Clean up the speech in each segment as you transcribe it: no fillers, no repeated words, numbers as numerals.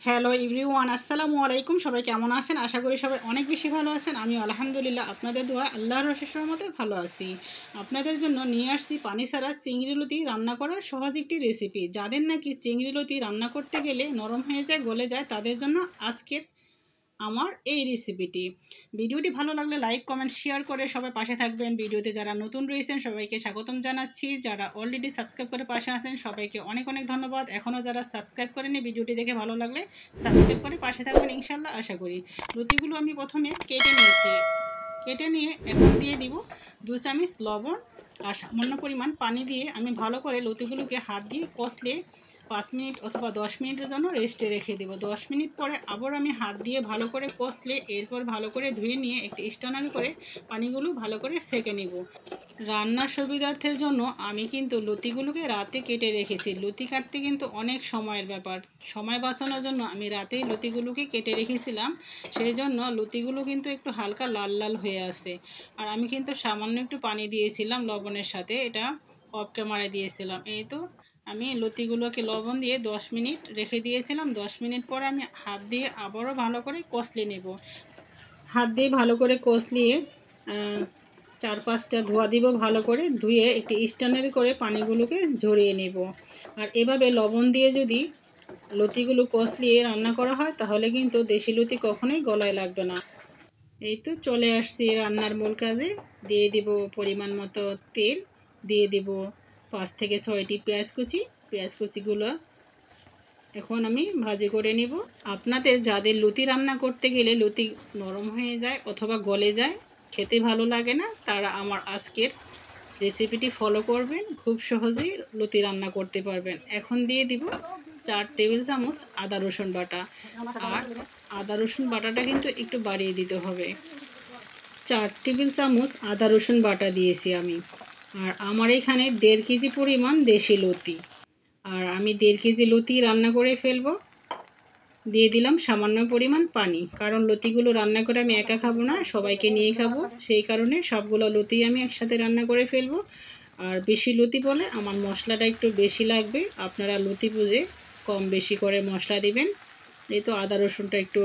Hello everyone, আসসালামু আলাইকুম। সবাই কেমন আছেন? আশা করি সবাই অনেক বেশি ভালো আছেন। আমি আলহামদুলিল্লাহ আপনাদের দোয়ায় আল্লাহর অশেষ রহমতে ভালো আছি। আপনাদের জন্য নিয়ে আসছি পানি ছাড়া চিংড়ি লতি রান্না করার সহজ একটি রেসিপি। যাদের নাকি চিংড়ি লতি রান্না করতে গেলে নরম হয়ে যায়, গলে যায়, তাদের জন্য আজকের আমার এই রেসিপিটি। ভিডিওটি ভালো লাগলে লাইক কমেন্ট শেয়ার করে সবাই পাশে থাকবেন। ভিডিওতে যারা নতুন রয়েছেন সবাইকে স্বাগতম জানাচ্ছি। যারা অলরেডি সাবস্ক্রাইব করে পাশে আছেন সবাইকে অনেক অনেক ধন্যবাদ। এখনও যারা সাবস্ক্রাইব করেনি, ভিডিওটি দেখে ভালো লাগলে সাবস্ক্রাইব করে পাশে থাকবেন ইনশাল্লাহ, আশা করি। লতিগুলো আমি প্রথমে কেটে নিয়েছি। কেটে নিয়ে এখন দিয়ে দিব 2 চামচ লবণ আর সামান্য পরিমাণ পানি দিয়ে আমি ভালো করে লতিগুলোকে হাত দিয়ে কষলে 5 মিনিট অথবা 10 মিনিটের জন্য রেস্টে রেখে দেবো। 10 মিনিট পরে আবার আমি হাত দিয়ে ভালো করে কষলে এরপর ভালো করে ধুয়ে নিয়ে একটি স্ট্যানারে করে পানিগুলো ভালো করে সেঁকে নিব। রান্নার সুবিধার্থের জন্য আমি কিন্তু লতিগুলোকে রাতে কেটে রেখেছি। লতি কাটতে কিন্তু অনেক সময়ের ব্যাপার। সময় বাঁচানোর জন্য আমি রাতেই লতিগুলোকে কেটে রেখেছিলাম। সেই জন্য লতিগুলো কিন্তু একটু হালকা লাল লাল হয়ে আসে। আর আমি কিন্তু সামান্য একটু পানি দিয়েছিলাম লবণের সাথে, এটা অফ ক্যামেরায় দিয়েছিলাম। এই তো আমি লতিগুলোকে লবণ দিয়ে 10 মিনিট রেখে দিয়েছিলাম। 10 মিনিট পরে আমি হাত দিয়ে আবারও ভালো করে কষলে নেব। হাত দিয়ে ভালো করে কষলিয়ে 4-5টা ধোয়া দিব। ভালো করে ধুয়ে একটি স্ট্যান্ডারে করে পানিগুলোকে ঝরিয়ে নেব। আর এভাবে লবণ দিয়ে যদি লতিগুলো কষলিয়ে রান্না করা হয় তাহলে কিন্তু দেশি লতি কখনোই গলায় লাগবে না। এই তো চলে আসছি রান্নার মূল কাজে। দিয়ে দিব পরিমাণ মতো তেল, দিয়ে দিব 5 থেকে 6টি পেঁয়াজ কুচিগুলো এখন আমি ভাজি করে নিব। আপনাদের যাদের লতি রান্না করতে গেলে লতি নরম হয়ে যায় অথবা গলে যায়, খেতে ভালো লাগে না, তারা আমার আজকের রেসিপিটি ফলো করবেন, খুব সহজেই লতি রান্না করতে পারবেন। এখন দিয়ে দিব 4 টেবিল চামচ আদা রসুন বাটা। আর আদা রসুন বাটাটা কিন্তু একটু বাড়িয়ে দিতে হবে। 4 টেবিল চামচ আদা রসুন বাটা দিয়েছি আমি। আর আমার এখানে 1.5 কেজি পরিমাণ দেশি লতি। আর আমি 1.5 কেজি লতি রান্না করে ফেলবো। দিয়ে দিলাম সামান্য পরিমাণ পানি, কারণ লতিগুলো রান্না করে আমি একা খাবো না, সবাইকে নিয়ে খাবো। সেই কারণে সবগুলো লতি আমি একসাথে রান্না করে ফেলবো। আর বেশি লতি বলে আমার মশলাটা একটু বেশি লাগবে, আপনারা লতি বুঝে কম বেশি করে মশলা দিবেন। এই তো আদা রসুনটা একটু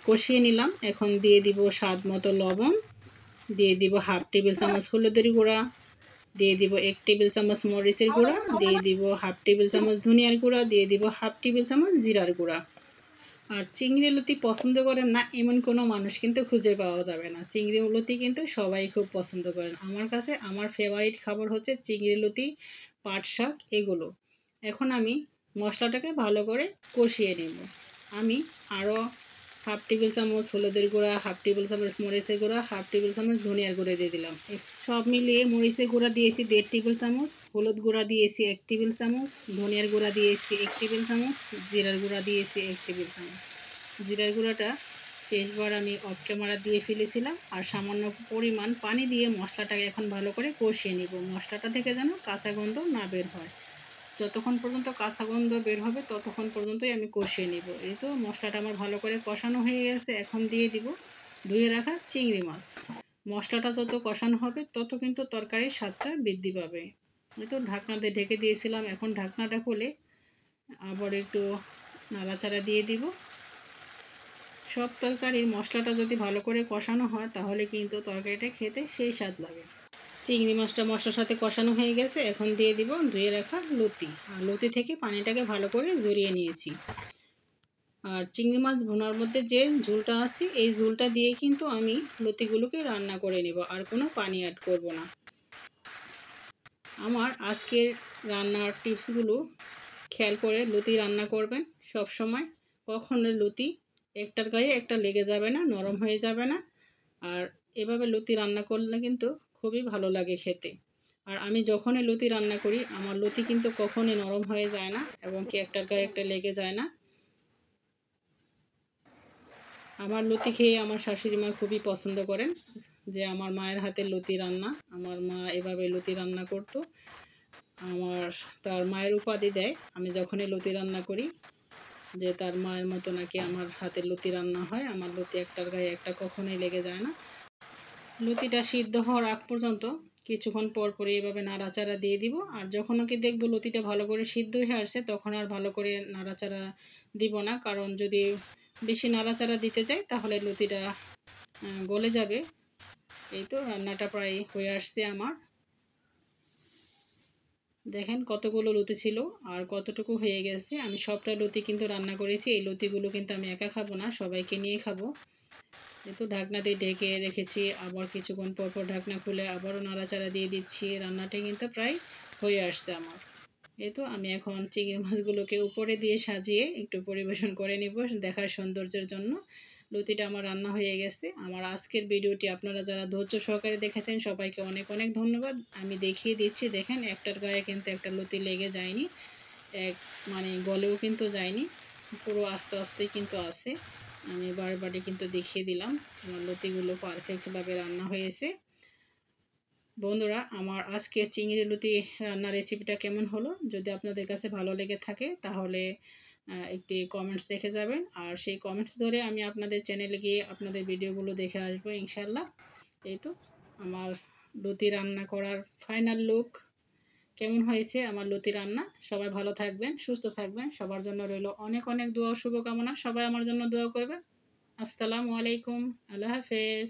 কষিয়ে নিলাম। এখন দিয়ে দিব স্বাদ মতো লবণ, দিয়ে দিব 1/2 টেবিল চামচ হলুদের গুঁড়া, দিয়ে দিব 1 টেবিল চামচ মরিচের গুঁড়া, দিয়ে দিব 1/2 টেবিল চামচ ধনিয়ার গুঁড়া, দিয়ে দিব 1/2 টেবিল চামচ জিরার গুঁড়া। আর চিংড়ি লতি পছন্দ করেন না এমন কোনো মানুষ কিন্তু খুঁজে পাওয়া যাবে না। চিংড়ি লতি কিন্তু সবাই খুব পছন্দ করেন। আমার কাছে আমার ফেভারিট খাবার হচ্ছে চিংড়ি লতি, পাট শাক, এগুলো। এখন আমি মশলাটাকে ভালো করে কষিয়ে নেব। আমি আরও 1/2 টেবিল চামচ হলুদের গুঁড়া, 1/2 টেবিল চামচ মরিচের গুঁড়া, 1/2 টেবিল চামচ ধনিয়ার গুঁড়া দিয়ে দিলাম। সব মিলিয়ে মরিচের গুঁড়া দিয়েছি 1.5 টেবিল চামচ, হলুদ গুঁড়া দিয়েছি 1 টেবিল চামচ, ধনিয়ার গুঁড়া দিয়েছি 1 টেবিল চামচ, জিরার গুঁড়া দিয়েছি 1 টেবিল চামচ। জিরার গুঁড়াটা শেষবার আমি অফ ক্যামেরা দিয়ে ফেলেছিলাম। আর সামান্য পরিমাণ পানি দিয়ে মশলাটাকে এখন ভালো করে কষিয়ে নিব। মশলাটা থেকে যেন কাঁচা গন্ধ না বের হয়। যতক্ষণ পর্যন্ত কাঁচা গন্ধ বের হবে ততক্ষণ পর্যন্তই আমি কষিয়ে নিব। এই তো মশলাটা আমার ভালো করে কষানো হয়ে গেছে। এখন দিয়ে দিব ধুয়ে রাখা চিংড়ি মাছ। মশলাটা যত কষানো হবে তত কিন্তু তরকারির স্বাদটা বৃদ্ধি পাবে। এই তো ঢাকনা দিয়ে ঢেকে দিয়েছিলাম। এখন ঢাকনাটা খুলে আবার একটু নাড়াচাড়া দিয়ে দিব। সব তরকারির মশলাটা যদি ভালো করে কষানো হয় তাহলে কিন্তু তরকারিটা খেতে সেই স্বাদ লাগে। চিংড়ি মাছটা মশলার সাথে কষানো হয়ে গেছে। এখন দিয়ে দিব ধুয়ে রাখা লতি। আর লতি থেকে পানিটাকে ভালো করে ঝরিয়ে নিয়েছি। আর চিংড়ি মাছ ভুনার মধ্যে যে ঝোলটা আছে এই ঝোলটা দিয়ে কিন্তু আমি লতিগুলোকে রান্না করে নেব, আর কোনো পানি অ্যাড করব না। আমার আজকের রান্নার টিপসগুলো খেয়াল করে লতি রান্না করবেন সব সময়। কখনো লতি একটার গায়ে একটা লেগে যাবে না, নরম হয়ে যাবে না। আর এভাবে লতি রান্না করলে কিন্তু খুবই ভালো লাগে খেতে। আর আমি যখনই লতি রান্না করি আমার লতি কিন্তু কখনই নরম হয়ে যায় না এবং কি একটার গায়ে একটা লেগে যায় না। আমার লতি খেয়ে আমার শাশুড়ি মা খুবই পছন্দ করেন, যে আমার মায়ের হাতের লতি রান্না, আমার মা এভাবে লতি রান্না করতো। আমার তার মায়ের উপাধি দেয় আমি যখনই লতি রান্না করি, যে তার মায়ের মতো নাকি আমার হাতের লতি রান্না হয়। আমার লতি একটার গায়ে একটা কখনোই লেগে যায় না। লতিটা সিদ্ধ হওয়ার আগ পর্যন্ত কিছুক্ষণ পর পরে এভাবে নাড়াচাড়া দিয়ে দিব। আর যখন ওকে দেখবো লতিটা ভালো করে সিদ্ধ হয়ে আসছে তখন আর ভালো করে নাড়াচাড়া দিব না, কারণ যদি বেশি নাড়াচাড়া দিতে যাই তাহলে লতিটা গলে যাবে। এই তো রান্নাটা প্রায় হয়ে আসছে আমার। দেখেন কতগুলো লতি ছিল আর কতটুকু হয়ে গেছে। আমি সবটা লতি কিন্তু রান্না করেছি। এই লতিগুলো কিন্তু আমি একা খাবো না, সবাইকে নিয়ে খাবো। এই তো ঢাকনা দিয়ে ঢেকে রেখেছি, আবার কিছুক্ষণ পর পর ঢাকনা খুলে আবারও নাড়াচাড়া দিয়ে দিচ্ছি। রান্নাটা কিন্তু প্রায় হয়ে আসছে আমার। এই তো আমি এখন চিংড়ি মাছগুলোকে উপরে দিয়ে সাজিয়ে একটু পরিবেশন করে নিব দেখার সৌন্দর্যের জন্য। লতিটা আমার রান্না হয়ে গেছে। আমার আজকের ভিডিওটি আপনারা যারা ধৈর্য সহকারে দেখেছেন সবাইকে অনেক অনেক ধন্যবাদ। আমি দেখিয়ে দিচ্ছি, দেখেন একটার গায়ে কিন্তু একটা লতি লেগে যায়নি, এক মানে গলেও কিন্তু যায়নি, পুরো আস্তে আস্তেই কিন্তু আছে। আমি বারবারই কিন্তু দেখিয়ে দিলাম আমার লতিগুলো পারফেক্টভাবে রান্না হয়েছে। বন্ধুরা, আমার আজকে চিংড়ি লতি রান্নার রেসিপিটা কেমন হলো, যদি আপনাদের কাছে ভালো লেগে থাকে তাহলে একটি কমেন্টস দেখে যাবেন। আর সেই কমেন্টস ধরে আমি আপনাদের চ্যানেলে গিয়ে আপনাদের ভিডিওগুলো দেখে আসবো ইনশাল্লাহ। এই তো আমার লতি রান্না করার ফাইনাল লুক কেমন হয়েছে আমার লতি রান্না। সবাই ভালো থাকবেন, সুস্থ থাকবেন, সবার জন্য রইল অনেক অনেক দোয়া শুভকামনা। সবাই আমার জন্য দোয়া করবেন। আসসালামু আলাইকুম, আল্লাহ হাফেজ।